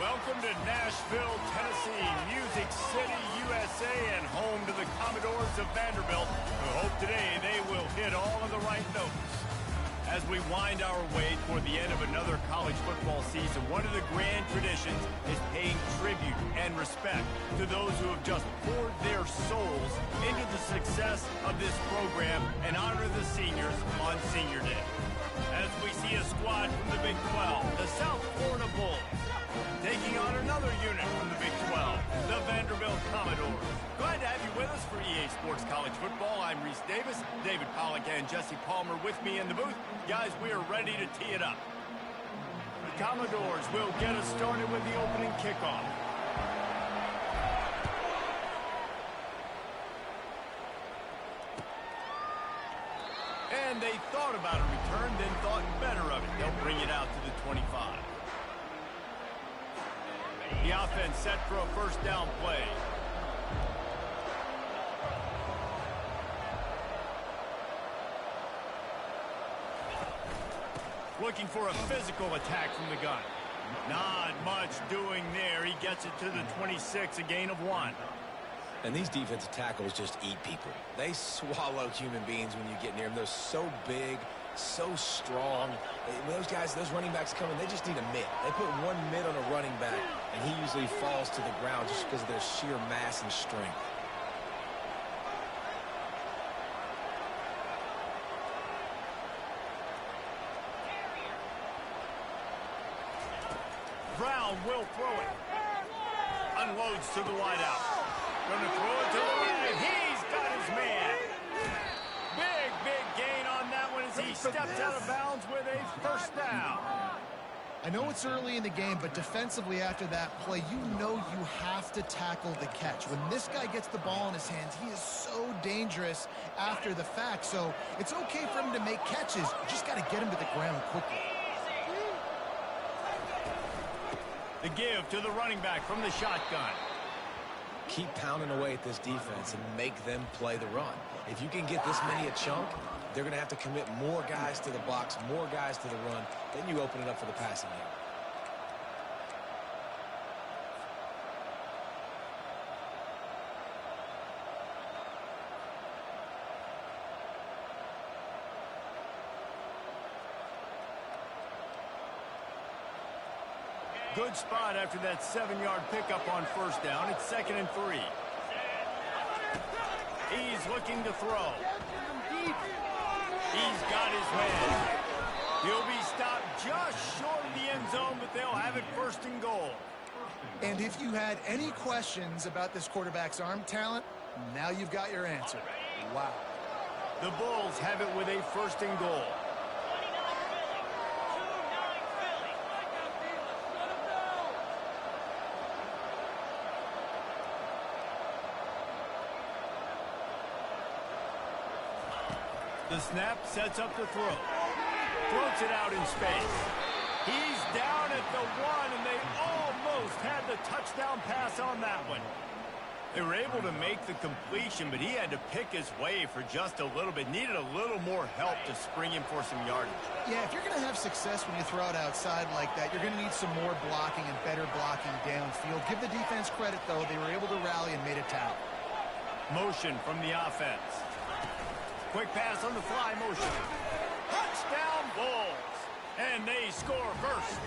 Welcome to Nashville, Tennessee, Music City, USA, and home to the Commodores of Vanderbilt, who hope today they will hit all of the right notes. As we wind our way toward the end of another college football season, one of the grand traditions is paying tribute and respect to those who have just poured their souls into the success of this program and honor the seniors on Senior Day. As we see a squad from the Big 12, the South Florida Bulls, taking on another unit from the Big 12, the Vanderbilt Commodores. Glad to have you with us for EA Sports College Football. I'm Reese Davis, David Pollack and Jesse Palmer with me in the booth. Guys, we are ready to tee it up. The Commodores will get us started with the opening kickoff. And they thought about a return, then thought better of it. They'll bring it out to the 25. The offense set for a first down play. Looking for a physical attack from the gun. Not much doing there. He gets it to the 26, a gain of 1. And these defensive tackles just eat people. They swallow human beings when you get near them. They're so big, so strong. When those guys, those running backs come in, they just need a mid. They put one mid on a running back, and he usually falls to the ground just because of their sheer mass and strength. Brown will throw it. Unloads to the wideout. Going to throw it to the right. He's got his man. Big gain on that one as he steps out of bounds with a first down. I know it's early in the game, but defensively after that play, you know you have to tackle the catch. When this guy gets the ball in his hands, he is so dangerous after the fact. So it's okay for him to make catches. You just got to get him to the ground quickly. The give to the running back from the shotgun. Keep pounding away at this defense and make them play the run. If you can get this many a chunk, they're going to have to commit more guys to the box, more guys to the run. Then you open it up for the passing game. Good spot after that 7-yard pickup on first down. It's 2nd and 3. He's looking to throw. He's got his man. He'll be stopped just short of the end zone, but they'll have it 1st and goal. And if you had any questions about this quarterback's arm talent, now you've got your answer. Wow. The Bulls have it with a 1st and goal. The snap sets up the throw. Floats it out in space. He's down at the 1, and they almost had the touchdown pass on that one. They were able to make the completion, but he had to pick his way for just a little bit. Needed a little more help to spring him for some yardage. Yeah, if you're going to have success when you throw it outside like that, you're going to need some more blocking and better blocking downfield. Give the defense credit, though. They were able to rally and made a tackle. Motion from the offense. Quick pass on the fly motion. Touchdown Bulls. And they score first.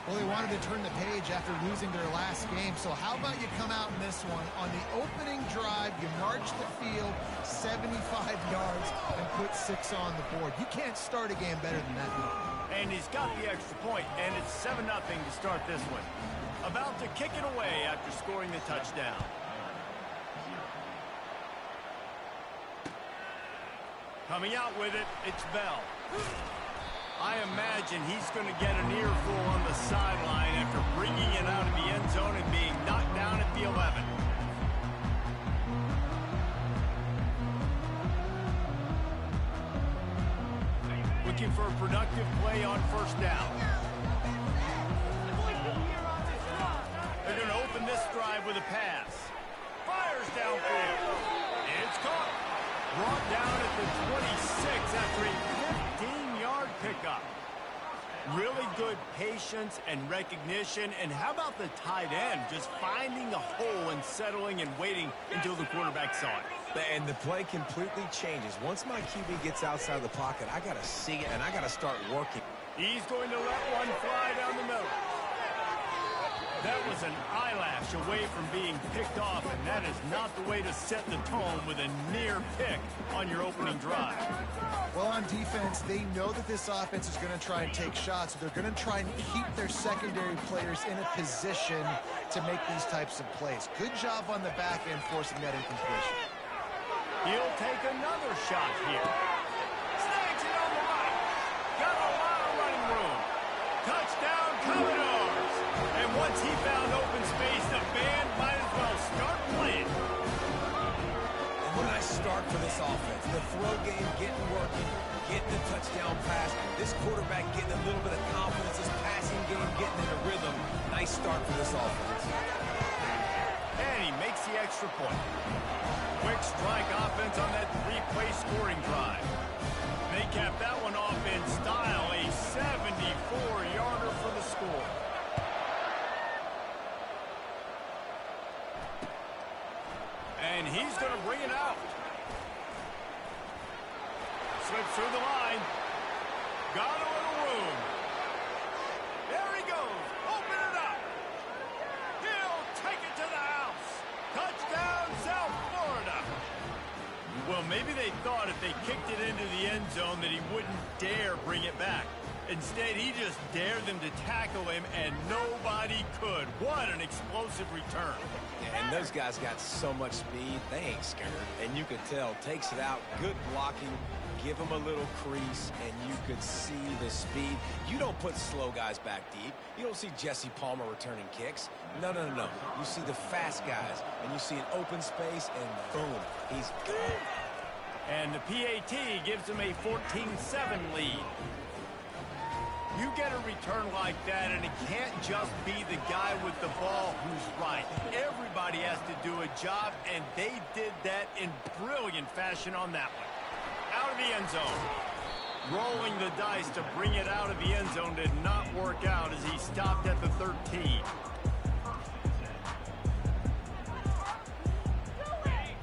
Well, they wanted to turn the page after losing their last game. So how about you come out in this one? On the opening drive, you march the field 75 yards and put 6 on the board. You can't start a game better than that. And he's got the extra point, and it's 7-0 to start this one. About to kick it away after scoring the touchdown. Coming out with it, it's Bell. I imagine he's going to get an earful on the sideline after bringing it out of the end zone and being knocked down at the 11. Looking for a productive play on first down. They're going to open this drive with a pass. Fires downfield. It's caught. Brought down at the 26 after a 15-yard pickup. Really good patience and recognition. And how about the tight end just finding a hole and settling and waiting until the quarterback saw it? And the play completely changes. Once my QB gets outside the pocket, I got to see it, and I got to start working. He's going to let one fly down the middle. That was an eyelash away from being picked off, and that is not the way to set the tone with a near pick on your opening drive. Well, on defense, they know that this offense is going to try and take shots. So they're going to try and keep their secondary players in a position to make these types of plays. Good job on the back end forcing that incompletion. He'll take another shot here. Snags it on the right. Got a lot of running room. Touchdown, Commodores. And once he found open space, the band might as well start playing. And when I start for this offense, the throw game getting working, getting the touchdown pass, this quarterback getting a little bit of confidence, this passing game getting in a rhythm. Nice start for this offense. And he makes the extra point. Quick strike offense on that three-play scoring drive. They capped that one off in style, a 74-yarder for the score. And he's going to bring it out. Slips through the line. Got a little room. There he goes. Open it up. He'll take it to the house. Touchdown, South Florida. Well, maybe they thought if they kicked it into the end zone that he wouldn't dare bring it back. Instead, he just dared them to tackle him, and nobody could. What an explosive return. Yeah, and those guys got so much speed, they ain't scared. And you could tell, takes it out, good blocking, give him a little crease, and you could see the speed. You don't put slow guys back deep. You don't see Jesse Palmer returning kicks. No. You see the fast guys, and you see an open space, and boom, he's gone. And the PAT gives him a 14-7 lead. You get a return like that, and it can't just be the guy with the ball who's right. Everybody has to do a job, and they did that in brilliant fashion on that one. Out of the end zone. Rolling the dice to bring it out of the end zone did not work out as he stopped at the 13.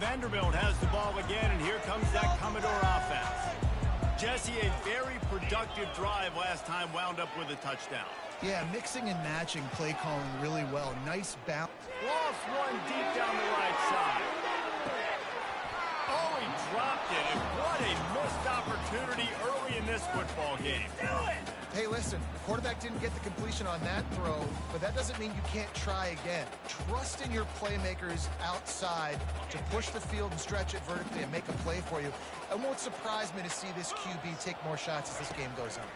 Vanderbilt has the ball again, and here comes that Commodore offense. Jesse, a very productive drive last time, wound up with a touchdown. Yeah, mixing and matching play calling really well. Nice bounce. Lost one deep down the right side. Oh, he dropped it. And what a missed opportunity early in this football game. Hey, listen, the quarterback didn't get the completion on that throw, but that doesn't mean you can't try again. Trust in your playmakers outside to push the field and stretch it vertically and make a play for you. It won't surprise me to see this QB take more shots as this game goes on.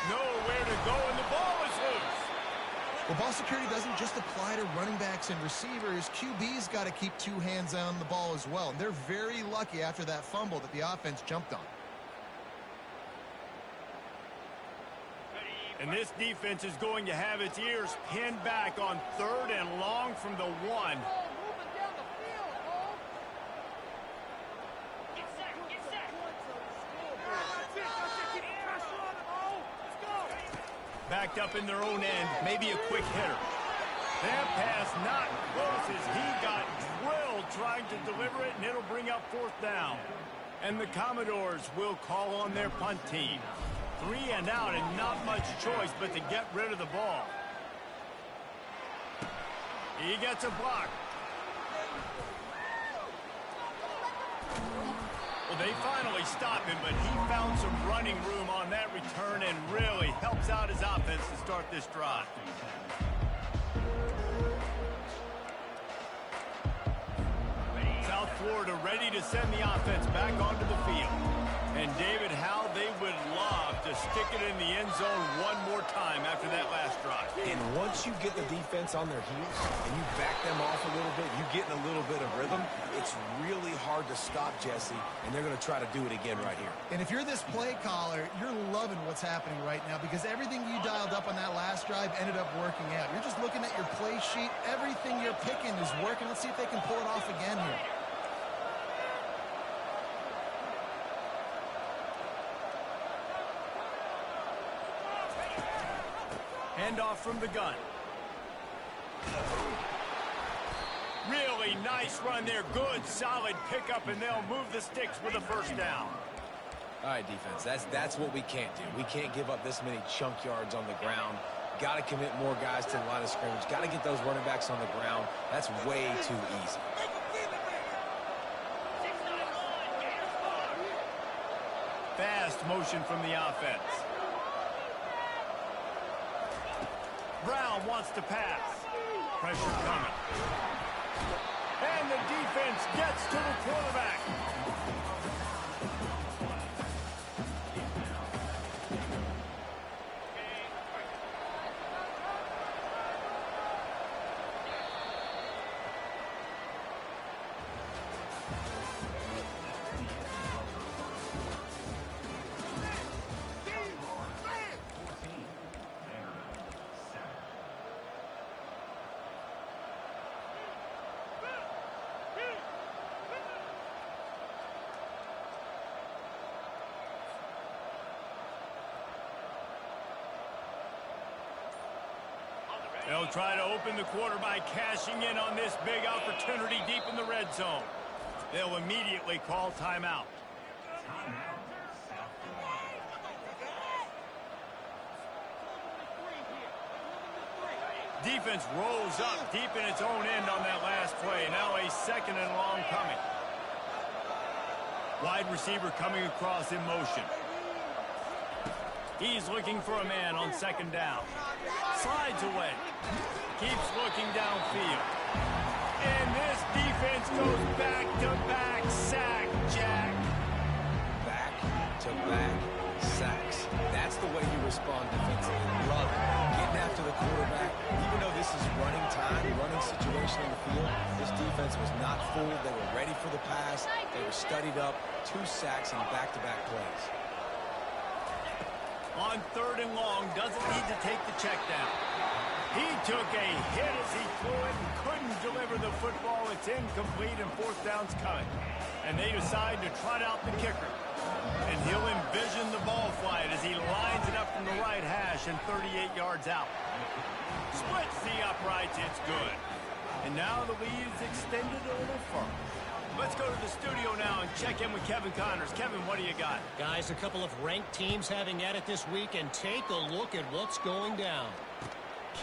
Nowhere to go, and the ball is loose. Well, ball security doesn't just apply to running backs and receivers. QB's got to keep two hands on the ball as well. And they're very lucky after that fumble that the offense jumped on. And this defense is going to have its ears pinned back on 3rd and long from the 1. Backed up in their own end, maybe a quick hitter. That pass not close as he got drilled trying to deliver it, and it'll bring up 4th down. And the Commodores will call on their punt team. 3 and out, and not much choice but to get rid of the ball. He gets a block. Well, they finally stop him, but he found some running room on that return and really helps out his offense to start this drive. South Florida ready to send the offense back onto the field. And David, how they would love to stick it in the end zone one more time after that last drive. And once you get the defense on their heels and you back them off a little bit, you get in a little bit of rhythm, it's really hard to stop Jesse, and they're going to try to do it again right here. And if you're this play caller, you're loving what's happening right now because everything you dialed up on that last drive ended up working out. You're just looking at your play sheet. Everything you're picking is working. Let's see if they can pull it off again here. Handoff from the gun. Really nice run there. Good, solid pickup, and they'll move the sticks with a first down. All right, defense, that's what we can't do. We can't give up this many chunk yards on the ground. Got to commit more guys to the line of scrimmage. Got to get those running backs on the ground. That's way too easy. Fast motion from the offense. Brown wants to pass. Pressure coming. And the defense gets to the quarterback. They'll try to open the quarter by cashing in on this big opportunity deep in the red zone. They'll immediately call timeout. Defense rolls up deep in its own end on that last play. Now a second and long coming. Wide receiver coming across in motion. He's looking for a man on second down. Slides away. Keeps looking downfield. And this defense goes back-to-back sack, Jack. Back-to-back sacks. That's the way you respond defensively. Love it. Getting after the quarterback. Even though this is running time, running situation in the field, this defense was not fooled. They were ready for the pass. They were studied up. 2 sacks in back-to-back plays. On third and long, doesn't need to take the check down. He took a hit as he threw it and couldn't deliver the football. It's incomplete and fourth down's coming. And they decide to trot out the kicker. And he'll envision the ball flight as he lines it up from the right hash and 38 yards out. Splits the uprights, it's good. And now the lead's extended a little further. Let's go to the studio now and check in with Kevin Connors. Kevin, what do you got? Guys, a couple of ranked teams having at it this week, and take a look at what's going down.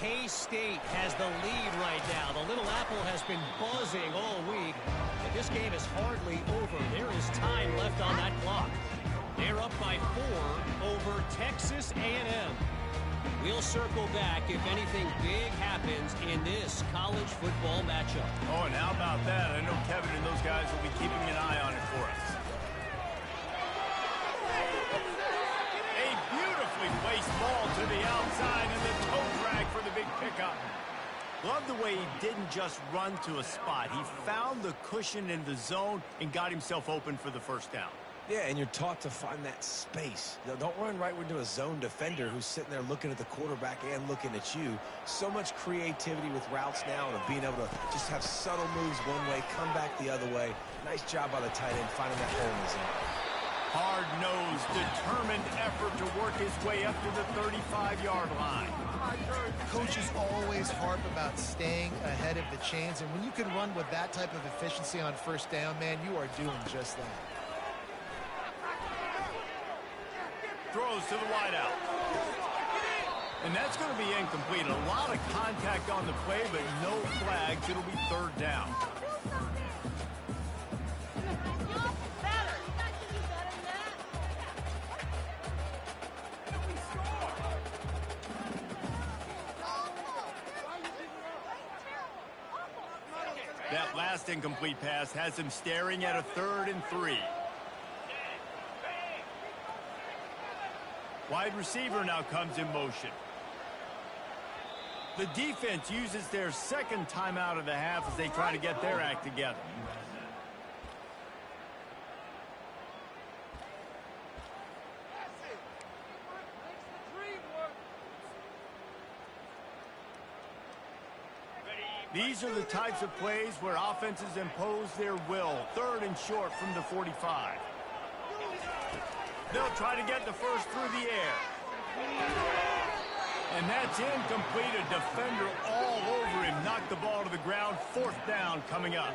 K-State has the lead right now. The Little Apple has been buzzing all week, but this game is hardly over. There is time left on that clock. They're up by 4 over Texas A&M. We'll circle back if anything big happens in this college football matchup. Oh, and how about that? I know Kevin and those guys will be keeping an eye on it for us. A beautifully placed ball to the outside and the toe drag for the big pickup. Love the way he didn't just run to a spot. He found the cushion in the zone and got himself open for the first down. Yeah, and you're taught to find that space. Don't run right into a zone defender who's sitting there looking at the quarterback and looking at you. So much creativity with routes now and being able to just have subtle moves one way, come back the other way. Nice job by the tight end finding that hole in the zone. Hard-nosed, determined effort to work his way up to the 35-yard line. Coaches always harp about staying ahead of the chains, and when you can run with that type of efficiency on first down, man, you are doing just that. Throws to the wideout. And that's going to be incomplete. A lot of contact on the play, but no flags. It'll be third down. That last incomplete pass has him staring at a 3rd and 3. Wide receiver now comes in motion. The defense uses their second timeout of the half as they try to get their act together. These are the types of plays where offenses impose their will. 3rd and short from the 45. They'll try to get the first through the air. And that's incomplete. A defender all over him. Knocked the ball to the ground. 4th down coming up.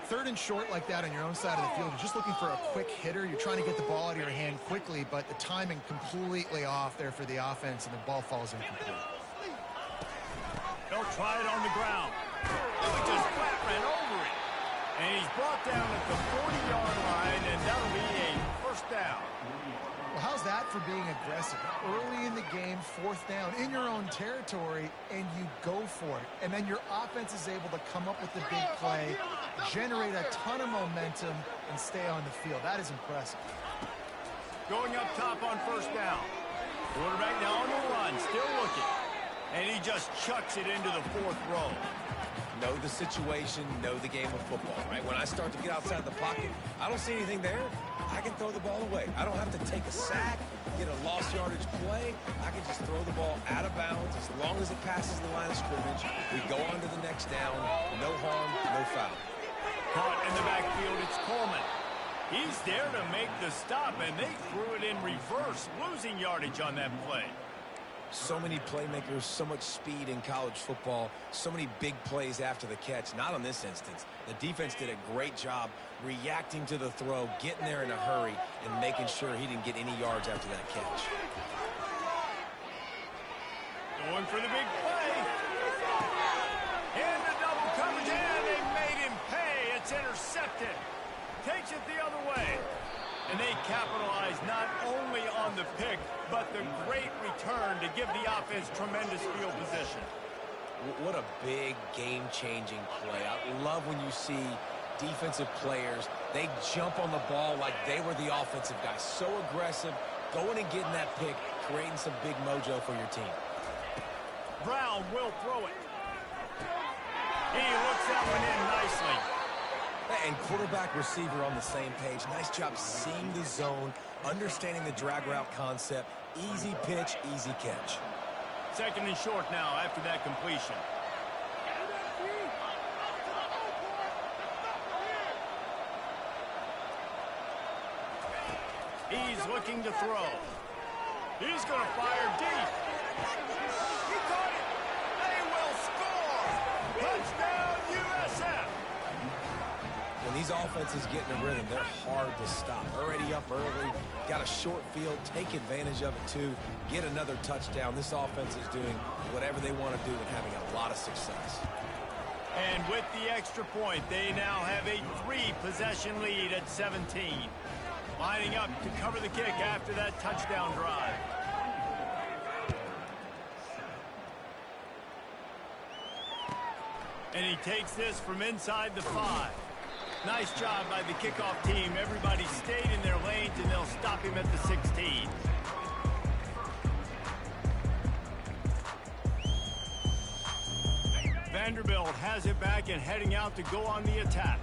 3rd and short like that on your own side of the field. You're just looking for a quick hitter. You're trying to get the ball out of your hand quickly, but the timing completely off there for the offense, and the ball falls incomplete. They'll try it on the ground. Oh, he just flat ran over it. And he's brought down at the 40-yard line, and that'll be a 1st down. Well, how's that for being aggressive? Early in the game, 4th down, in your own territory, and you go for it. And then your offense is able to come up with the big play, generate a ton of momentum, and stay on the field. That is impressive. Going up top on 1st down. Quarterback now on the run, still looking. And he just chucks it into the 4th row. Know the situation, know the game of football, right? When I start to get outside the pocket, I don't see anything there. I can throw the ball away. I don't have to take a sack, get a lost yardage play. I can just throw the ball out of bounds as long as it passes the line of scrimmage. We go on to the next down. No harm, no foul. Caught in the backfield, it's Coleman. He's there to make the stop, and they threw it in reverse, losing yardage on that play. So many playmakers, so much speed in college football, so many big plays after the catch. Not on this instance. The defense did a great job reacting to the throw, getting there in a hurry, and making sure he didn't get any yards after that catch. Going for the big play. Into double coverage, and they made him pay. It's intercepted. Takes it the other way. And they capitalize not only on the pick, but the great return to give the offense tremendous field position. What a big game-changing play. I love when you see defensive players, they jump on the ball like they were the offensive guys. So aggressive, going and getting that pick, creating some big mojo for your team. Brown will throw it. He looks that one in nicely. And quarterback receiver on the same page. Nice job seeing the zone, understanding the drag route concept. Easy pitch, easy catch. 2nd and short now after that completion. He's looking to throw. He's going to fire deep. He caught it. They will score. Touchdown, USF. When these offenses get in a rhythm, they're hard to stop. Already up early, got a short field, take advantage of it too, get another touchdown. This offense is doing whatever they want to do and having a lot of success. And with the extra point, they now have a 3-possession lead at 17. Lining up to cover the kick after that touchdown drive. And he takes this from inside the 5. Nice job by the kickoff team. Everybody stayed in their lanes, and they'll stop him at the 16. Vanderbilt has it back and heading out to go on the attack.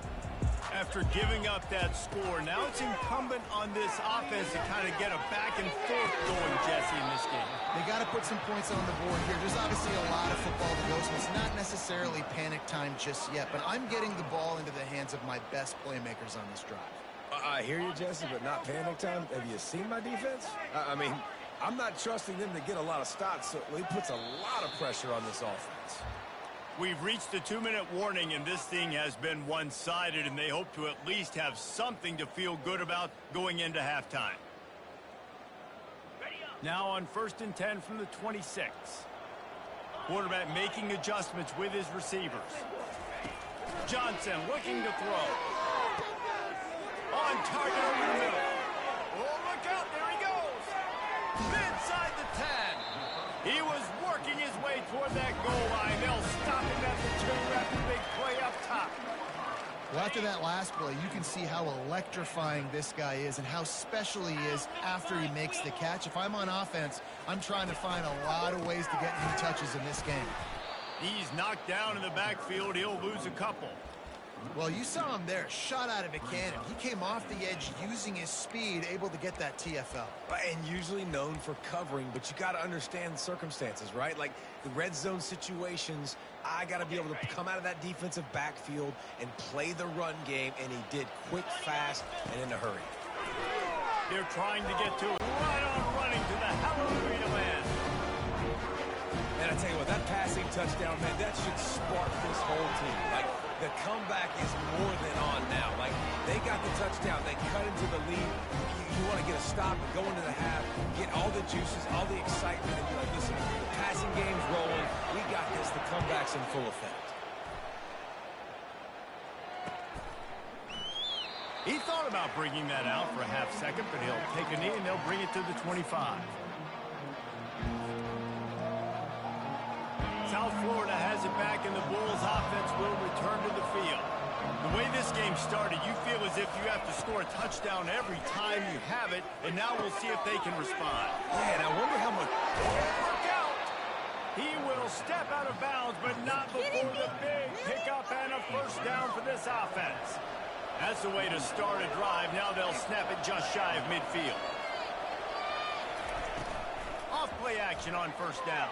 After giving up that score, now it's incumbent on this offense to kind of get a back and forth going, Jesse, in this game. They got to put some points on the board here. There's obviously a lot of football to go, so it's not necessarily panic time just yet, but I'm getting the ball into the hands of my best playmakers on this drive. I hear you, Jesse, but not panic time. Have you seen my defense? I mean, I'm not trusting them to get a lot of stops, so it puts a lot of pressure on this offense. We've reached the 2-minute warning, and this thing has been one-sided, and they hope to at least have something to feel good about going into halftime. Now on 1st and 10 from the 26. Quarterback making adjustments with his receivers. Johnson looking to throw. On target over the middle. Oh, look out, there he goes. Inside the 10. He was working his way toward that goal line. They'll stop him at the 2 after big play up top. Well, after that last play, you can see how electrifying this guy is and how special he is after he makes the catch. If I'm on offense, I'm trying to find a lot of ways to get new touches in this game. He's knocked down in the backfield. He'll lose a couple. Well, you saw him there, shot out of a cannon. He came off the edge using his speed, able to get that TFL. And usually known for covering, but you got to understand the circumstances, right? Like the red zone situations, I got to be able to come out of that defensive backfield and play the run game, and he did quick, fast, and in a hurry. They're trying to get to it. Right on running to the hallelujah man. touchdown, man, that should spark this whole team. Like, the comeback is more than on now. Like, they got the touchdown. They cut into the lead. You want to get a stop and go into the half, get all the juices, all the excitement, and be like, listen, the passing game's rolling. We got this. The comeback's in full effect. He thought about bringing that out for a half second, but he'll take a knee and they'll bring it to the 25. South Florida has it back, and the Bulls offense will return to the field. The way this game started, you feel as if you have to score a touchdown every time you have it, and now we'll see if they can respond. Yeah, and I wonder how much... Look out! He will step out of bounds, but not before the big pickup and a first down for this offense. That's the way to start a drive. Now they'll snap it just shy of midfield. Off play action on first down.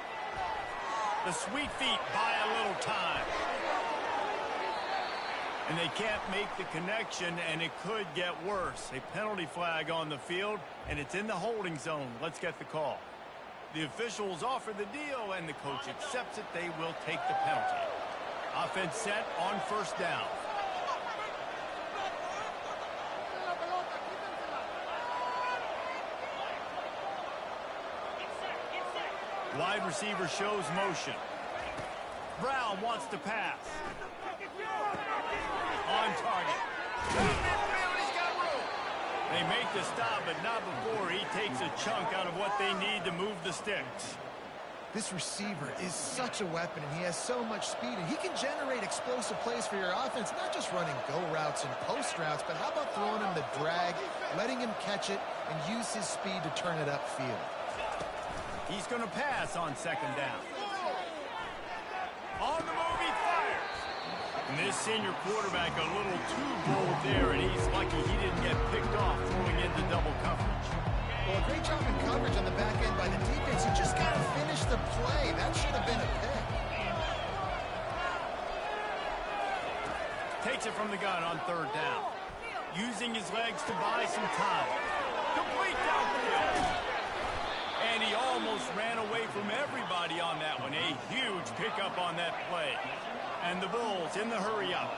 The sweet feet buy a little time. And they can't make the connection, and it could get worse. A penalty flag on the field, and it's in the holding zone. Let's get the call. The officials offer the deal, and the coach accepts it. They will take the penalty. Offense set on first down. Wide receiver shows motion. Brown wants to pass. On target. He's got room. They make the stop, but not before he takes a chunk out of what they need to move the sticks. This receiver is such a weapon, and he has so much speed, and he can generate explosive plays for your offense, not just running go routes and post routes, but how about throwing him the drag, letting him catch it, and use his speed to turn it upfield. He's going to pass on second down. On the move, he fires. And this senior quarterback a little too bold there, and he's lucky he didn't get picked off throwing into double coverage. Well, a great job in coverage on the back end by the defense. He just got to finish the play. That should have been a pick. Takes it from the gun on third down. Using his legs to buy some time. Complete downfield. And he almost ran away from everybody on that one. A huge pickup on that play. And the Bulls in the hurry-up.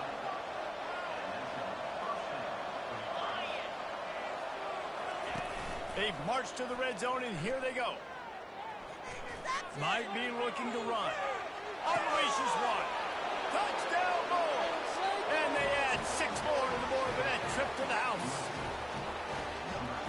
They've marched to the red zone, and here they go. Might be looking to run. Unleashes one. Touchdown, Bulls! And they add 6 more to the board with that trip to the house.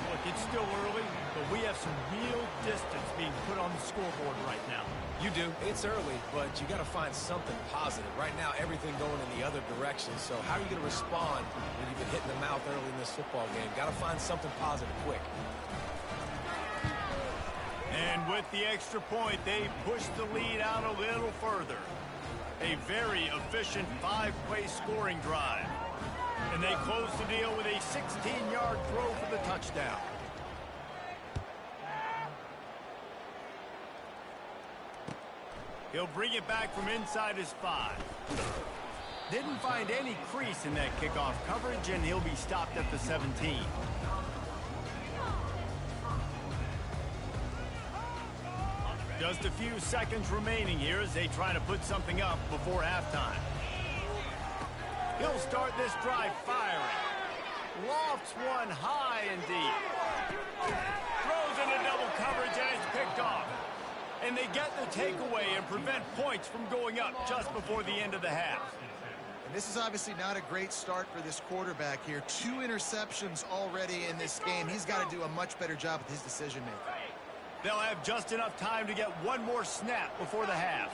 Look, it's still early, but we have some real distance being put on the scoreboard right now. You do. It's early, but you got to find something positive. Right now, everything going in the other direction. So how are you going to respond when you've been hit in the mouth early in this football game? Got to find something positive quick. And with the extra point, they push the lead out a little further. A very efficient 5-play scoring drive. And they close the deal with a 16-yard throw for the touchdown. He'll bring it back from inside his 5. Didn't find any crease in that kickoff coverage, and he'll be stopped at the 17. Just a few seconds remaining here as they try to put something up before halftime. He'll start this drive firing. Lofts one high and deep. Throws into double coverage, and it's picked off. And they get the takeaway and prevent points from going up just before the end of the half. And this is obviously not a great start for this quarterback here. 2 interceptions already in this game. He's got to do a much better job with his decision-making. They'll have just enough time to get one more snap before the half.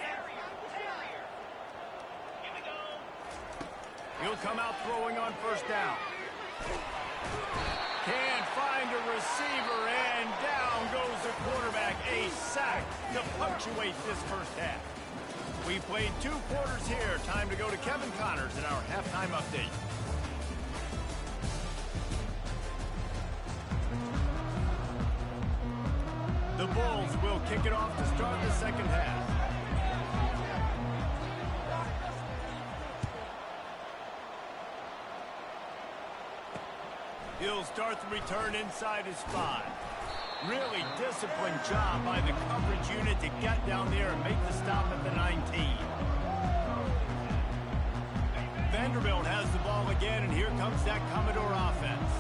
He'll come out throwing on first down. Can't find a receiver, and down goes the quarterback. A sack to punctuate this first half. We played 2 quarters here. Time to go to Kevin Connors in our halftime update. The Bulls will kick it off to start the second half. He'll start the return inside his 5. Really disciplined job by the coverage unit to get down there and make the stop at the 19. Vanderbilt has the ball again, and here comes that Commodore offense.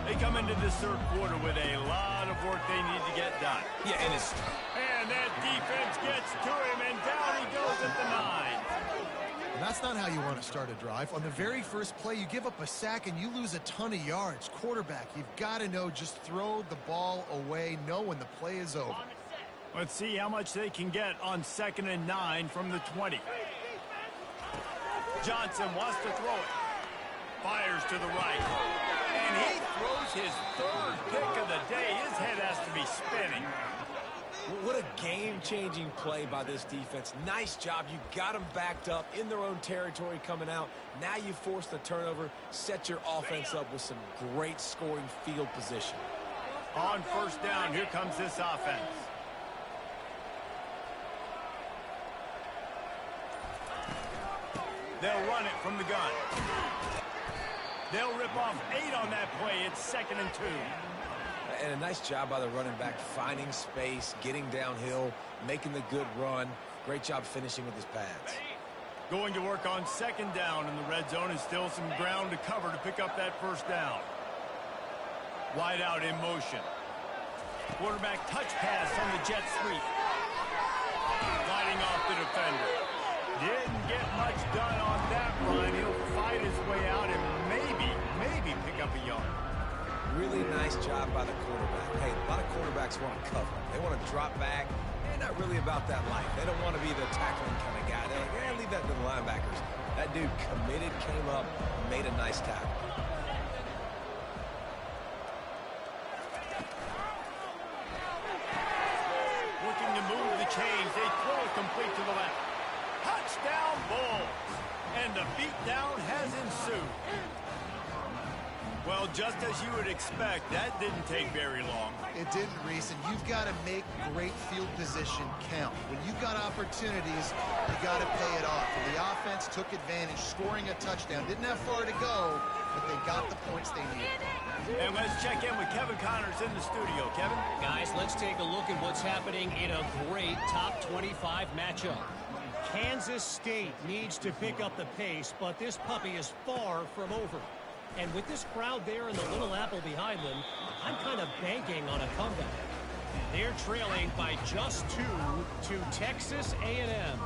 They come into this third quarter with a lot of work they need to get done. Yeah, and that defense gets to him, and down he goes at the 9. And that's not how you want to start a drive. On the very first play, you give up a sack and you lose a ton of yards. Quarterback, you've got to know, just throw the ball away, know when the play is over. Let's see how much they can get on 2nd and 9 from the 20. Johnson wants to throw it. Fires to the right. And he throws his 3rd pick of the day. His head has to be spinning. What a game-changing play by this defense. Nice job. You got them backed up in their own territory coming out. Now you force the turnover, set your offense up with some great scoring field position. On 1st down, here comes this offense. They'll run it from the gun. They'll rip off 8 on that play. It's 2nd and 2. And a nice job by the running back, finding space, getting downhill, making the good run. Great job finishing with his pads. Going to work on 2nd down in the red zone, and still some ground to cover to pick up that 1st down. Wide out in motion. Quarterback touch pass on the jet sweep. Gliding off the defender. Didn't get much done on that run. He'll fight his way out and maybe pick up a yard. Really nice job by the quarterback. Hey, a lot of quarterbacks want to cover. They want to drop back. They're not really about that life. They don't want to be the tackling kind of guy. They're like, leave that to the linebackers. That dude committed, came up, made a nice tackle. Looking to move the chains. They throw it complete to the left. Touchdown, Bulls. And the beatdown has ensued. Well, just as you would expect, that didn't take very long. It didn't, Reese, and you've got to make great field position count. When you've got opportunities, you got to pay it off. And the offense took advantage, scoring a touchdown. Didn't have far to go, but they got the points they needed. And let's check in with Kevin Connors in the studio. Kevin? Guys, let's take a look at what's happening in a great top 25 matchup. Kansas State needs to pick up the pace, but this puppy is far from over. And with this crowd there and the Little Apple behind them, I'm kind of banking on a comeback. They're trailing by just 2 to Texas A&M.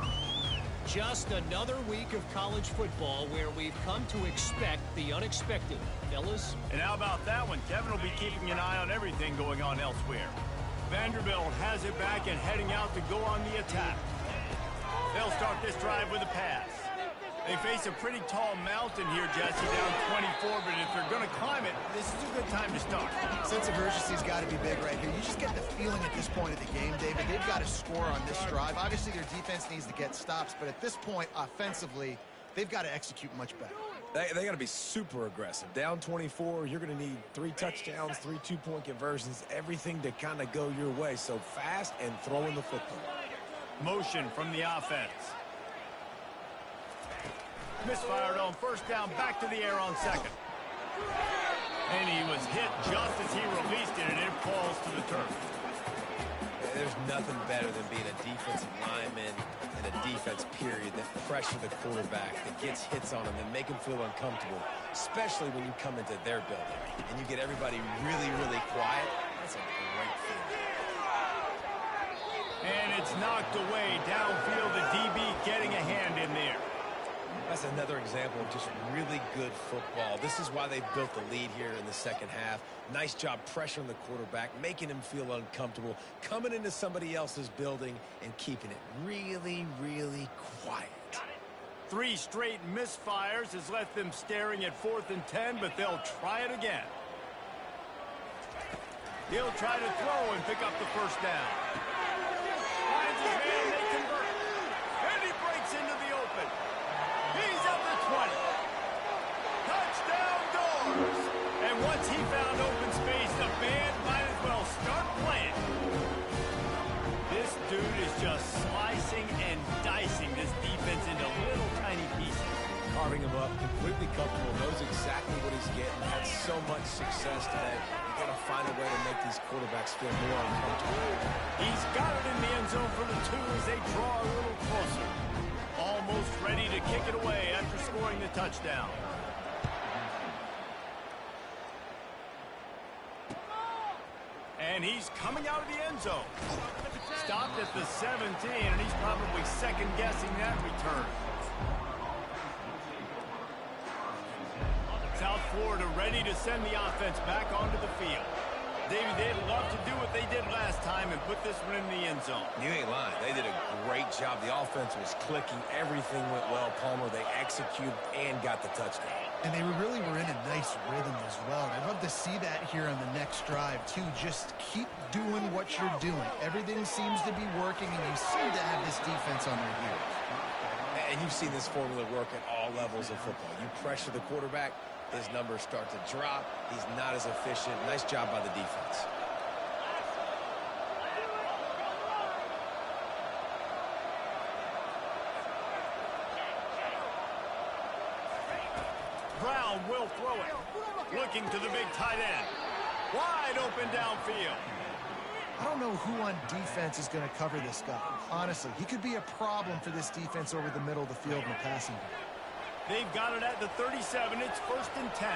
Just another week of college football where we've come to expect the unexpected. Fellas? And how about that one? Kevin will be keeping an eye on everything going on elsewhere. Vanderbilt has it back and heading out to go on the attack. They'll start this drive with a pass. They face a pretty tall mountain here, Jesse, down 24, but if they're going to climb it, this is a good time to start. Sense of urgency's got to be big right here. You just get the feeling at this point of the game, David, they've got to score on this drive. Obviously, their defense needs to get stops, but at this point, offensively, they've got to execute much better. They got to be super aggressive. Down 24, you're going to need 3 touchdowns, 3 two-point conversions, everything to kind of go your way. So fast and throwing the football. Motion from the offense. Misfired on 1st down, back to the air on 2nd. And he was hit just as he released it, and it falls to the turf. There's nothing better than being a defensive lineman and a defense period that pressure the quarterback, that gets hits on him and make him feel uncomfortable, especially when you come into their building and you get everybody really, really quiet. That's a great feeling. And it's knocked away downfield. The DB getting a hand in there. That's another example of just really good football. This is why they built the lead here in the second half. Nice job pressuring the quarterback, making him feel uncomfortable, coming into somebody else's building and keeping it really, really quiet. 3 straight misfires has left them staring at 4th and 10, but they'll try it again. He'll try to throw and pick up the 1st down. Finds his man, they convert. And he breaks into the open. He's up to 20. Touchdown Doors. And once he found open space, the band might as well start playing. This This dude is just slicing and dicing this defense into little tiny pieces. Carving him up, completely comfortable, knows exactly what he's getting, had so much success today. You got to find a way to make these quarterbacks feel more uncomfortable. He's got it in the end zone for the 2 as they draw a little closer. Almost ready to kick it away after scoring the touchdown. And he's coming out of the end zone. Stopped at the 17, and he's probably second-guessing that return. South Florida ready to send the offense back onto the field. David, they'd love to do what they did last time and put this one in the end zone. You ain't lying. They did a great job. The offense was clicking. Everything went well, Palmer. They executed and got the touchdown. And they really were in a nice rhythm as well. I'd love to see that here on the next drive, too. Just keep doing what you're doing. Everything seems to be working, and you seem to have this defense on their heels. And you've seen this formula work at all levels of football. You pressure the quarterback, his numbers start to drop. He's not as efficient. Nice job by the defense. Brown will throw it. Looking to the big tight end. Wide open downfield. I don't know who on defense is going to cover this guy. Honestly, he could be a problem for this defense over the middle of the field in the passing game. They've got it at the 37. It's 1st and 10.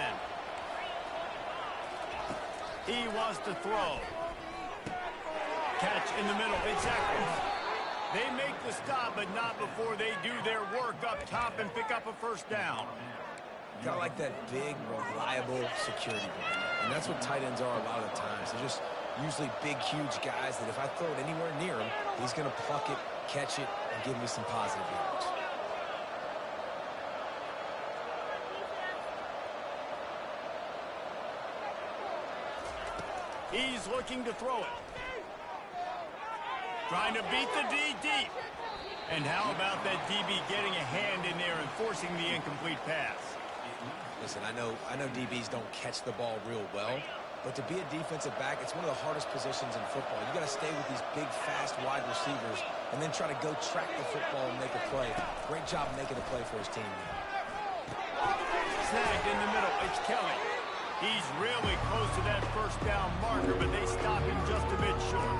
He wants to throw. Catch in the middle. It's Atkins. They make the stop, but not before they do their work up top and pick up a 1st down. Got like that big, reliable security blanket. And that's what tight ends are a lot of the times. They're just usually big, huge guys that if I throw it anywhere near him, he's going to pluck it, catch it, and give me some positive yards. He's looking to throw it. Trying to beat the D deep. And how about that DB getting a hand in there and forcing the incomplete pass? Listen, I know DBs don't catch the ball real well, but to be a defensive back, it's one of the hardest positions in football. You got to stay with these big, fast, wide receivers and then try to go track the football and make a play. Great job making a play for his team. Snagged in the middle. It's Kelly. He's really close to that 1st down marker, but they stop him just a bit short.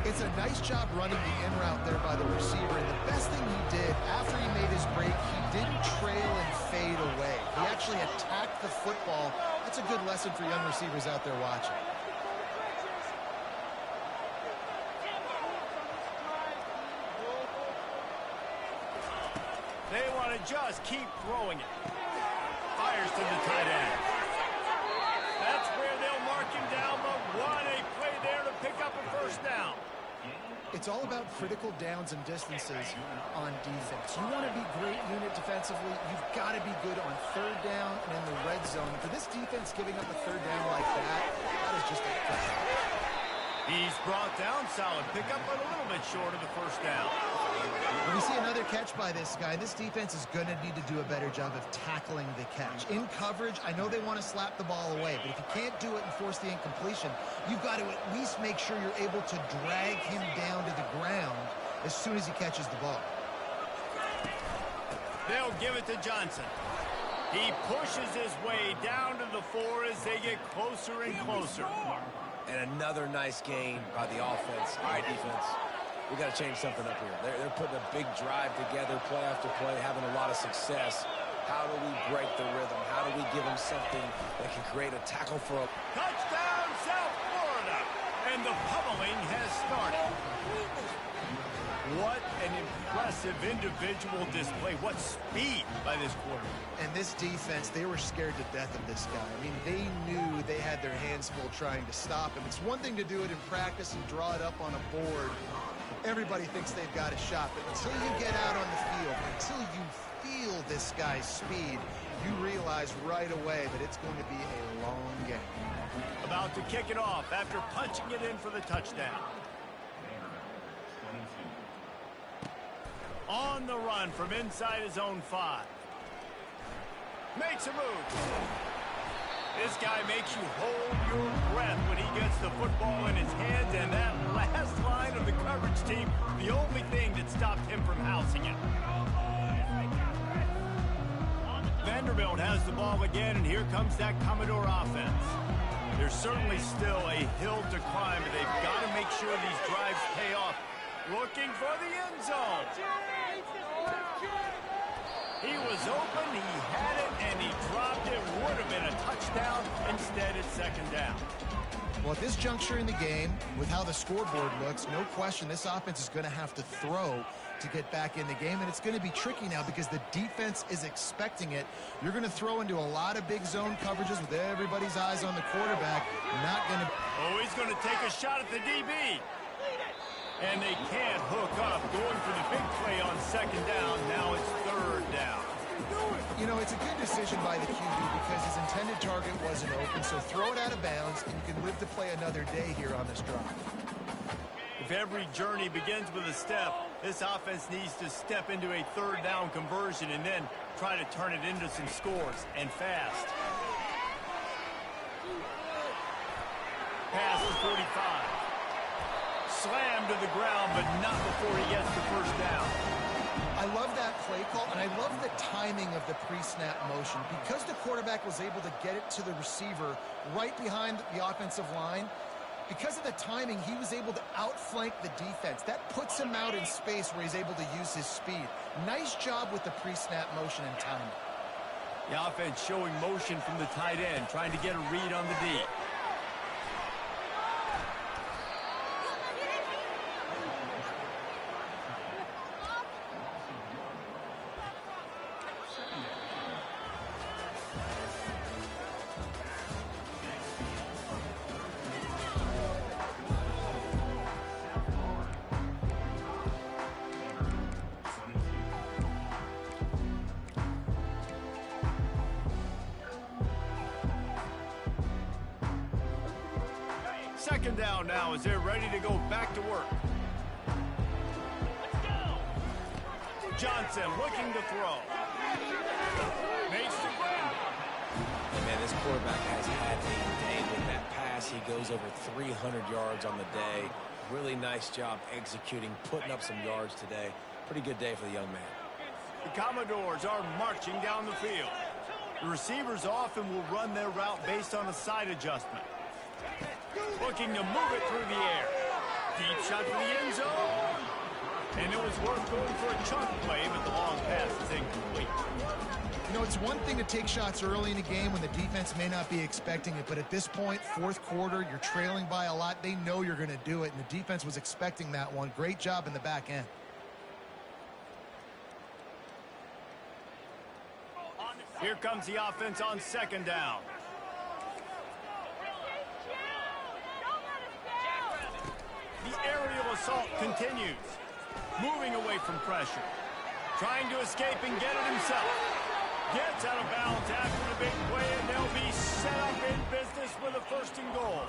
It's a nice job running the in route there by the receiver, and the best thing he did after he made his break, he didn't trail and fade away. He actually attacked the football. That's a good lesson for young receivers out there watching. They want to just keep throwing it. Fires to the tight end. That's where they'll mark him down, but what a play there to pick up a 1st down. It's all about critical downs and distances on defense. You want to be great unit defensively, you've got to be good on 3rd down and in the red zone. For this defense giving up a 3rd down like that is just a He's brought down solid. Pick up but a little bit short of the 1st down. When we see another catch by this guy, this defense is going to need to do a better job of tackling the catch. In coverage, I know they want to slap the ball away, but if you can't do it and force the incompletion, you've got to at least make sure you're able to drag him down to the ground as soon as he catches the ball. They'll give it to Johnson. He pushes his way down to the 4 as they get closer and closer. And another nice gain by the offense. All right, defense. We got to change something up here. They're putting a big drive together, play after play, having a lot of success. How do we break the rhythm? How do we give them something that can create a tackle for a... Touchdown, South Florida! And the pummeling has started. What an impressive individual display. What speed by this quarterback. And this defense, they were scared to death of this guy. I mean, they knew they had their hands full trying to stop him. It's one thing to do it in practice and draw it up on a board. Everybody thinks they've got a shot, but until you get out on the field, until you feel this guy's speed, you realize right away that it's going to be a long game. About to kick it off after punching it in for the touchdown. On the run from inside his own 5. Makes a move. This guy makes you hold your breath when he gets the football in his hands, and that last line of the coverage coverage team, the only thing that stopped him from housing it. Vanderbilt has the ball again, and here comes that Commodore offense. There's certainly still a hill to climb, but they've got to make sure these drives pay off. Looking for the end zone. He was open, he had it, and he dropped it. Would have been a touchdown. Instead, it's second down. Well, at this juncture in the game, with how the scoreboard looks, no question this offense is going to have to throw to get back in the game, and it's going to be tricky now because the defense is expecting it. You're going to throw into a lot of big zone coverages with everybody's eyes on the quarterback. Not going to... Oh, he's going to take a shot at the DB. And they can't hook up. Going for the big play on second down. Now it's third down. You know, it's a good decision by the QB because his intended target wasn't open, so throw it out of bounds, and you can live to play another day here on this drive. If every journey begins with a step, this offense needs to step into a third down conversion and then try to turn it into some scores, and fast. Pass to 45. Slammed to the ground, but not before he gets the first down. I love that play call, and I love the timing of the pre-snap motion. Because the quarterback was able to get it to the receiver right behind the offensive line, because of the timing, he was able to outflank the defense. That puts him out in space where he's able to use his speed. Nice job with the pre-snap motion and timing. The offense showing motion from the tight end, trying to get a read on the D. Second down now as they're ready to go back to work. Let's go. Johnson looking to throw. Makes the grab. Man, this quarterback has had a day with that pass. He goes over 300 yards on the day. Really nice job executing, putting up some yards today. Pretty good day for the young man. The Commodores are marching down the field. The receivers often will run their route based on a side adjustment. Looking to move it through the air. Deep shot for the end zone. And it was worth going for a chunk play, but the long pass is incomplete. You know, it's one thing to take shots early in the game when the defense may not be expecting it, but at this point, fourth quarter, you're trailing by a lot. They know you're going to do it, and the defense was expecting that one. Great job in the back end. Here comes the offense on second down. The aerial assault continues. Moving away from pressure. Trying to escape and get it himself. Gets out of bounds after the big play, and they'll be set up in business with a first and goal.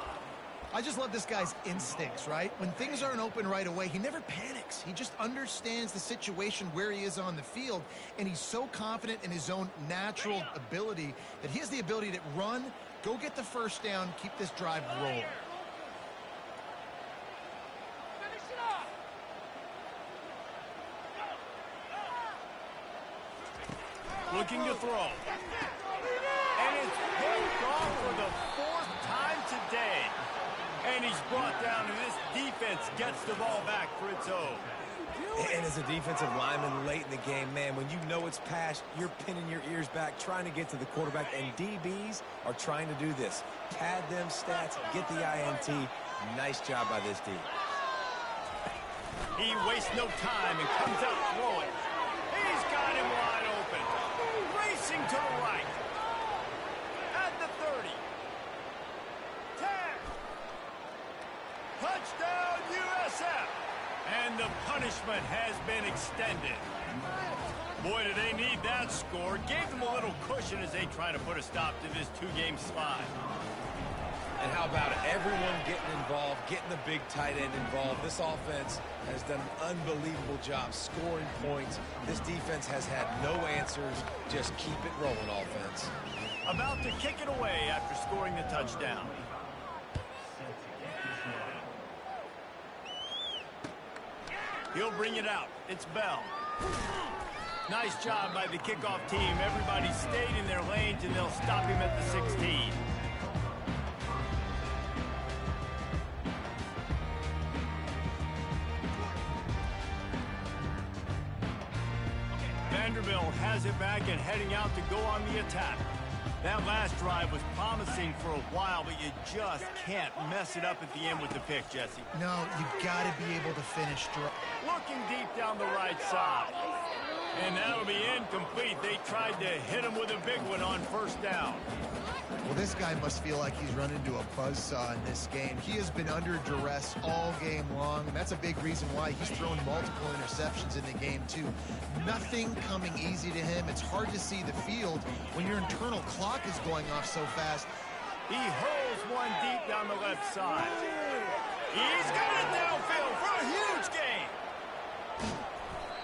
I just love this guy's instincts, right? When things aren't open right away, he never panics. He just understands the situation where he is on the field, and he's so confident in his own natural ability that he has the ability to run, go get the first down, keep this drive rolling. Looking to throw. And it's picked off for the fourth time today. And he's brought down, and this defense gets the ball back for its own. And as a defensive lineman late in the game, man, when you know it's passed, you're pinning your ears back, trying to get to the quarterback, and DBs are trying to do this. Pad them stats, get the INT. Nice job by this D. He wastes no time and comes out throwing. He's got him wide open. Racing to the right. At the 30. 10. Touchdown, USF. And the punishment has been extended. Boy, do they need that score. Gave them a little cushion as they try to put a stop to this two-game slide. And how about it? Everyone getting involved, getting the big tight end involved. This offense has done an unbelievable job scoring points. This defense has had no answers. Just keep it rolling, offense. About to kick it away after scoring the touchdown. He'll bring it out. It's Bell. Nice job by the kickoff team. Everybody stayed in their lanes, and they'll stop him at the 16. Vanderbilt has it back and heading out to go on the attack. That last drive was promising for a while, but you just can't mess it up at the end with the pick, Jesse. No, you got to be able to finish strong. Looking deep down the right side. And that'll be incomplete. They tried to hit him with a big one on first down. Well, this guy must feel like he's run into a buzzsaw in this game. He has been under duress all game long, and that's a big reason why he's thrown multiple interceptions in the game, too. Nothing coming easy to him. It's hard to see the field when your internal clock is going off so fast. He hurls one deep down the left side. He's got it downfield for a huge gain.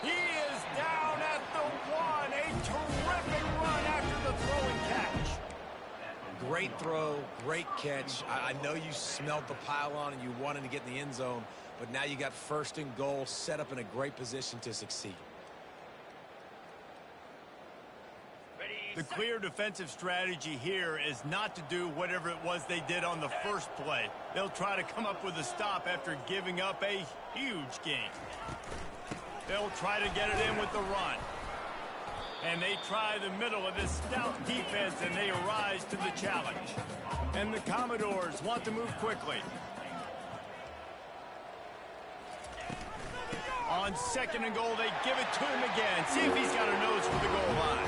He is down at the 1. A terrific run after the throw and catch. Great throw, great catch. I know you smelt the pylon and you wanted to get in the end zone, but now you got first and goal set up in a great position to succeed. The clear defensive strategy here is not to do whatever it was they did on the first play. They'll try to come up with a stop after giving up a huge gain. They'll try to get it in with the run. And they try the middle of this stout defense, and they rise to the challenge. And the Commodores want to move quickly. On second and goal, they give it to him again. See if he's got a nose for the goal line.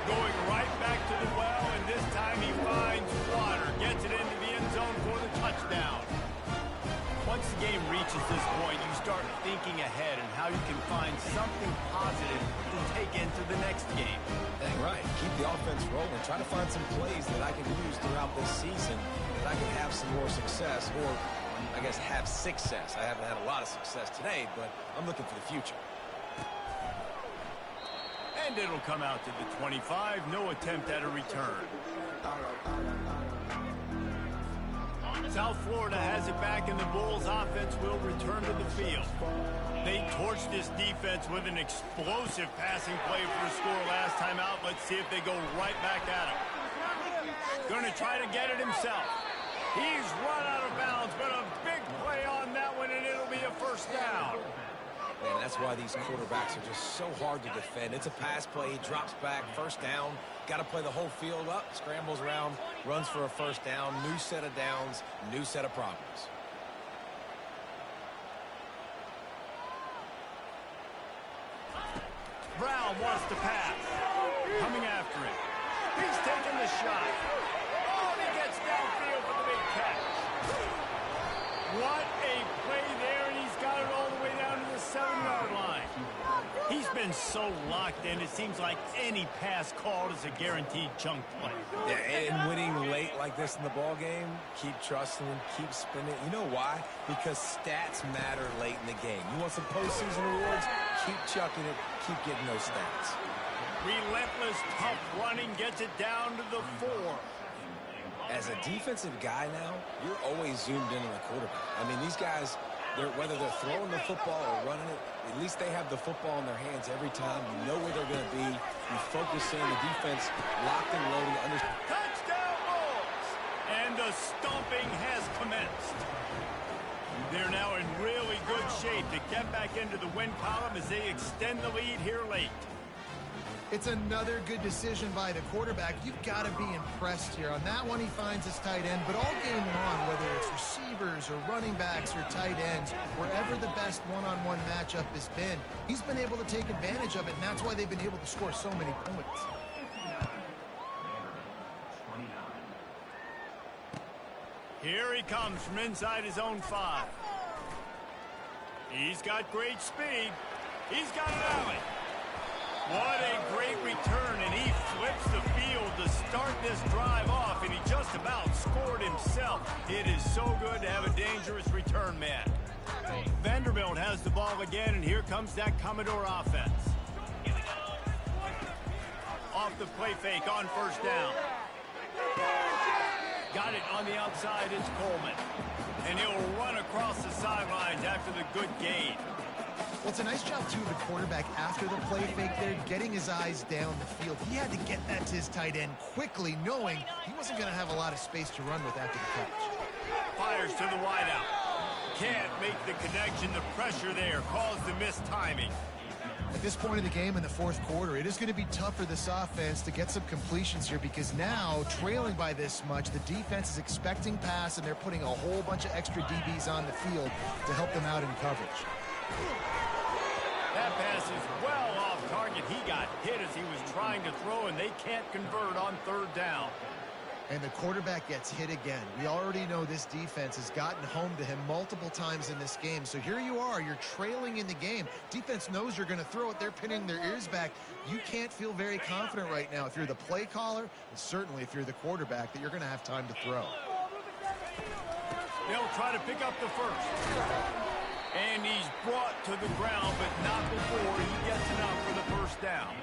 Going right back to the well, and this time he finds water. Gets it into the end zone for the touchdown. Once the game reaches this point, you start thinking ahead and how you can find something positive to take into the next game. Dang right. Keep the offense rolling. Try to find some plays that I can use throughout this season that I can have some more success, or I guess have success. I haven't had a lot of success today, but I'm looking for the future. And it'll come out to the 25. No attempt at a return. South Florida has it back, and the Bulls offense will return to the field. They torched this defense with an explosive passing play for a score last time out. Let's see if they go right back at him. Going to try to get it himself. He's run out of bounds, but a big play on that one, and it'll be a first down. Man, that's why these quarterbacks are just so hard to defend. It's a pass play. He drops back, first down. Got to play the whole field up, scrambles around, runs for a first down. New set of downs, new set of problems. Brown wants to pass. Coming after him. He's taking the shot. Oh, he gets downfield for the big catch. What a play there, and he's got it all the way down to the 7-yard line. He's been so locked in, it seems like any pass called is a guaranteed chunk play. Yeah, and winning late like this in the ball game, keep trusting him, keep spinning. You know why? Because stats matter late in the game. You want some postseason awards? Keep chucking it, keep getting those stats. Relentless, tough running gets it down to the 4. As a defensive guy now, you're always zoomed in on the quarterback. I mean, these guys, whether they're throwing the football or running it, at least they have the football in their hands every time. You know where they're going to be. You focus in, the defense locked and loaded. Touchdown Bulls! And the stomping has commenced. They're now in really good shape to get back into the win column as they extend the lead here late. It's another good decision by the quarterback. You've got to be impressed here. On that one, he finds his tight end, but all game long, whether it's receivers or running backs or tight ends, wherever the best one-on-one matchup has been, he's been able to take advantage of it, and that's why they've been able to score so many points. Here he comes from inside his own 5. He's got great speed. He's got an alley. What a great return, and he flips the field to start this drive off, and he just about scored himself. It is so good to have a dangerous return man. Vanderbilt has the ball again, and here comes that Commodore offense. Off the play fake on first down. Got it on the outside, it's Coleman. And he'll run across the sidelines after the good gain. Well, it's a nice job, too, of the quarterback after the play fake there, getting his eyes down the field. He had to get that to his tight end quickly, knowing he wasn't going to have a lot of space to run with after the catch. Fires to the wideout. Can't make the connection. The pressure there caused the missed timing. At this point in the game in the fourth quarter, it is going to be tough for this offense to get some completions here because now, trailing by this much, the defense is expecting pass, and they're putting a whole bunch of extra DBs on the field to help them out in coverage. That pass is well off target. He got hit as he was trying to throw, and they can't convert on third down. And the quarterback gets hit again. We already know this defense has gotten home to him multiple times in this game. So here you are, you're trailing in the game. Defense knows you're going to throw it. They're pinning their ears back. You can't feel very confident right now if you're the play caller, and certainly if you're the quarterback, that you're going to have time to throw. They'll try to pick up the first. And he's brought to the ground, but not before he gets enough for the first down.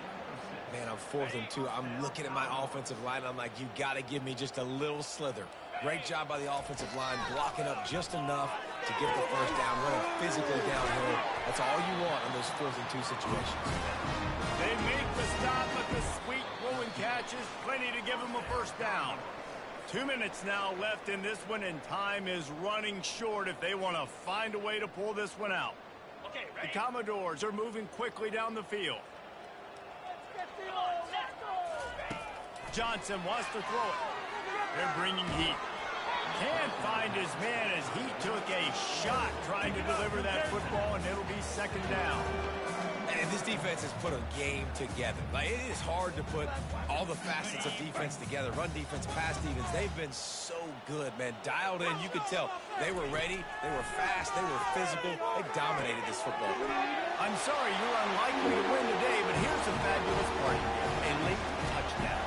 Man, I'm 4th and 2. I'm looking at my offensive line. I'm like, you got to give me just a little slither. Great job by the offensive line, blocking up just enough to get the first down, running physically downhill. That's all you want in those 4th and 2 situations. They make the stop, but the sweet rolling catch is plenty to give them a first down. 2 minutes now left in this one, and time is running short if they want to find a way to pull this one out. The Commodores are moving quickly down the field. Johnson wants to throw it. They're bringing heat. Can't find his man as he took a shot trying to deliver that football, and it'll be second down. And this defense has put a game together. Like, it is hard to put all the facets of defense together. Run defense, pass defense. They've been so good, man. Dialed in. You could tell they were ready. They were fast. They were physical. They dominated this football. I'm sorry you're unlikely to win today, but here's a fabulous part. A late touchdown.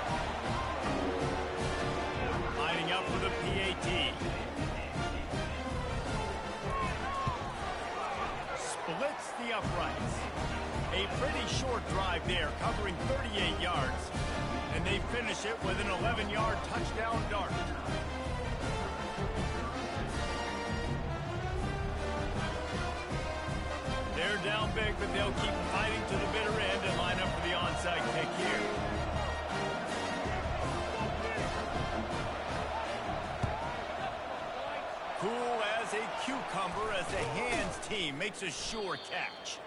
Lining up for the PAT. Splits the uprights. A pretty short drive there, covering 38 yards. And they finish it with an 11-yard touchdown dart. They're down big, but they'll keep fighting to the bitter end and line up for the onside kick here. Cool as a cucumber as the hands team makes a sure catch.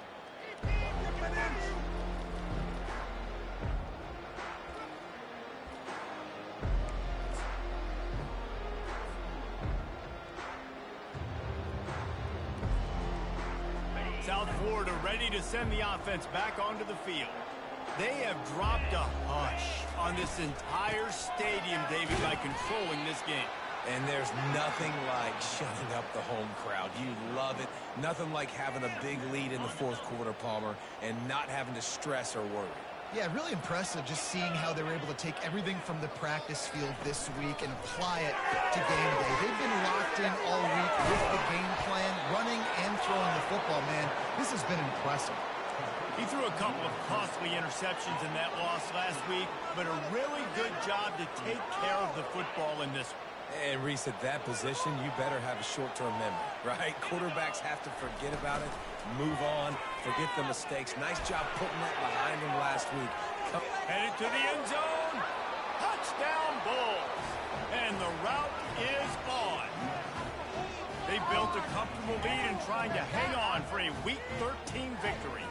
South Florida ready to send the offense back onto the field. They have dropped a hush on this entire stadium, David, by controlling this game. And there's nothing like shutting up the home crowd. You love it. Nothing like having a big lead in the fourth quarter, Palmer, and not having to stress or worry. Yeah, really impressive just seeing how they were able to take everything from the practice field this week and apply it to game day. They've been locked in all week with the game plan, running and throwing the football, man. This has been impressive. He threw a couple of costly interceptions in that loss last week, but a really good job to take care of the football in this one. And Reese, at that position, you better have a short-term memory, right? Quarterbacks have to forget about it, move on, forget the mistakes. Nice job putting that behind him last week. Headed to the end zone. Touchdown Bulls. And the route is on. They built a comfortable lead and trying to hang on for a Week 13 victory.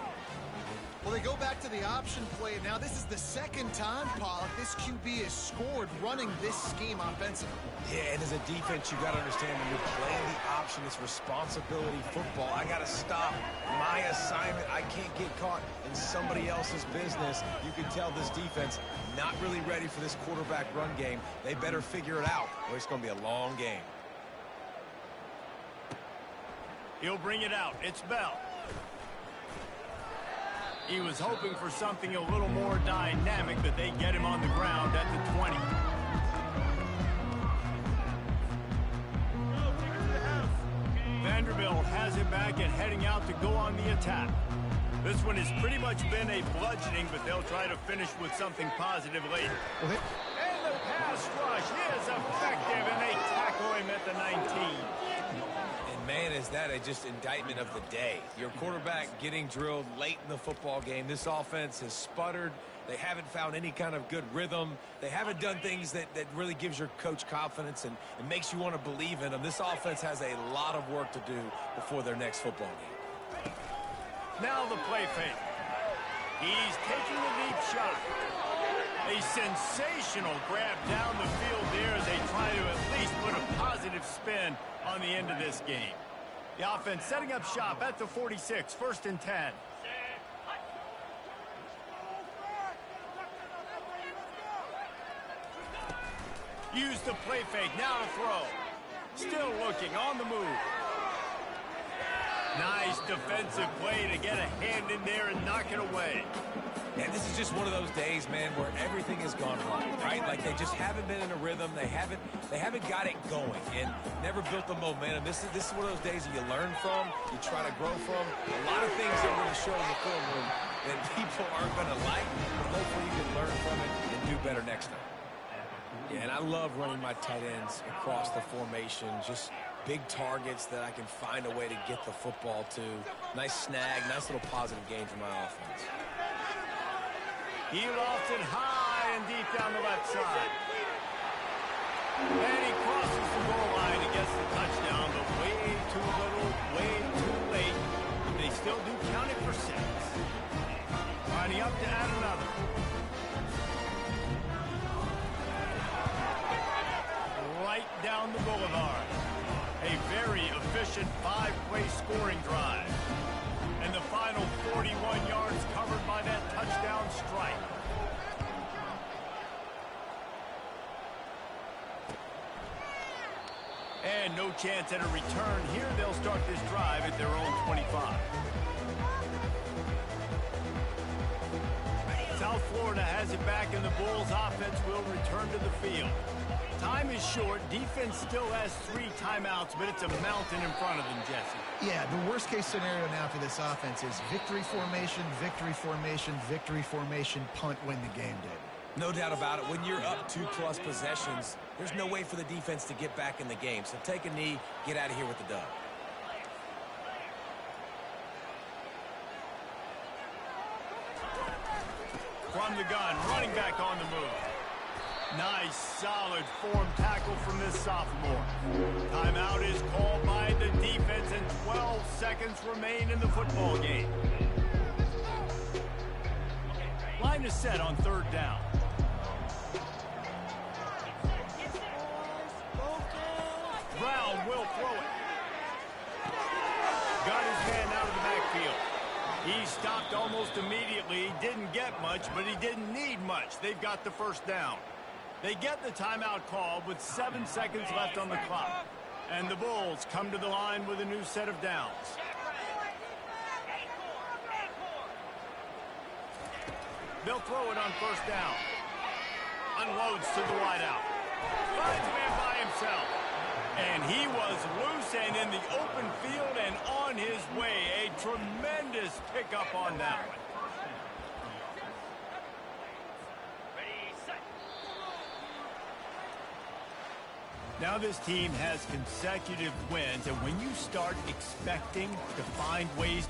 Well, they go back to the option play. Now, this is the second time, Pollock, this QB has scored running this scheme offensively. Yeah, and as a defense, you got to understand when you're playing the option, it's responsibility football. I got to stop my assignment. I can't get caught in somebody else's business. You can tell this defense not really ready for this quarterback run game. They better figure it out, or it's going to be a long game. He'll bring it out. It's Bell. He was hoping for something a little more dynamic, but they get him on the ground at the 20. Vanderbilt has it back and heading out to go on the attack. This one has pretty much been a bludgeoning, but they'll try to finish with something positive later. And the pass rush is effective, and they tackle him at the 19. And Man, is that just indictment of the day. Your quarterback getting drilled late in the football game. This offense has sputtered. They haven't found any kind of good rhythm. They haven't done things that really gives your coach confidence and makes you want to believe in them. This offense has a lot of work to do before their next football game. Now the play fake. He's taking the deep shot. A sensational grab down the field there as they try to at least put a positive spin on the end of this game. The offense setting up shop at the 46, 1st and 10. Use the play fake, now to throw. Still looking, on the move. Nice defensive play to get a hand in there and knock it away. And this is just one of those days, man, where everything has gone wrong, right? Like they just haven't been in a rhythm. They haven't got it going and never built the momentum. This is one of those days that you learn from, you try to grow from. A lot of things are going to show in the film room that people aren't going to like, but hopefully you can learn from it and do better next time. Yeah, and I love running my tight ends across the formation, just big targets that I can find a way to get the football to. Nice snag, nice little positive gain for my offense. He lofts it high and deep down the left side. And he crosses the goal line and gets the touchdown, but way too little, way too late. They still do count it for 6. Lining up to add another. Right down the boulevard. A very efficient 5-play scoring drive. And the final 41 yards covered by that touchdown strike. And no chance at a return here. They'll start this drive at their own 25. South Florida has it back, and the Bulls offense will return to the field. Time is short. Defense still has 3 timeouts, but it's a mountain in front of them, Jesse. Yeah, the worst-case scenario now for this offense is victory formation, victory formation, victory formation, punt, win the game, David. No doubt about it. When you're up 2+ possessions, there's no way for the defense to get back in the game. So take a knee, get out of here with the dub. From the gun, running back on the move. Nice, solid form tackle from this sophomore. Timeout is called by the defense, and 12 seconds remain in the football game. Line is set on 3rd down. Brown will throw it. Got his man out of the backfield. He stopped almost immediately. He didn't get much, but he didn't need much. They've got the 1st down. They get the timeout called with 7 seconds left on the clock. And the Bulls come to the line with a new set of downs. They'll throw it on 1st down. Unloads to the wideout. Finds a man by himself. And he was loose and in the open field and on his way. A tremendous pickup on that one. Now this team has consecutive wins, and when you start expecting to find ways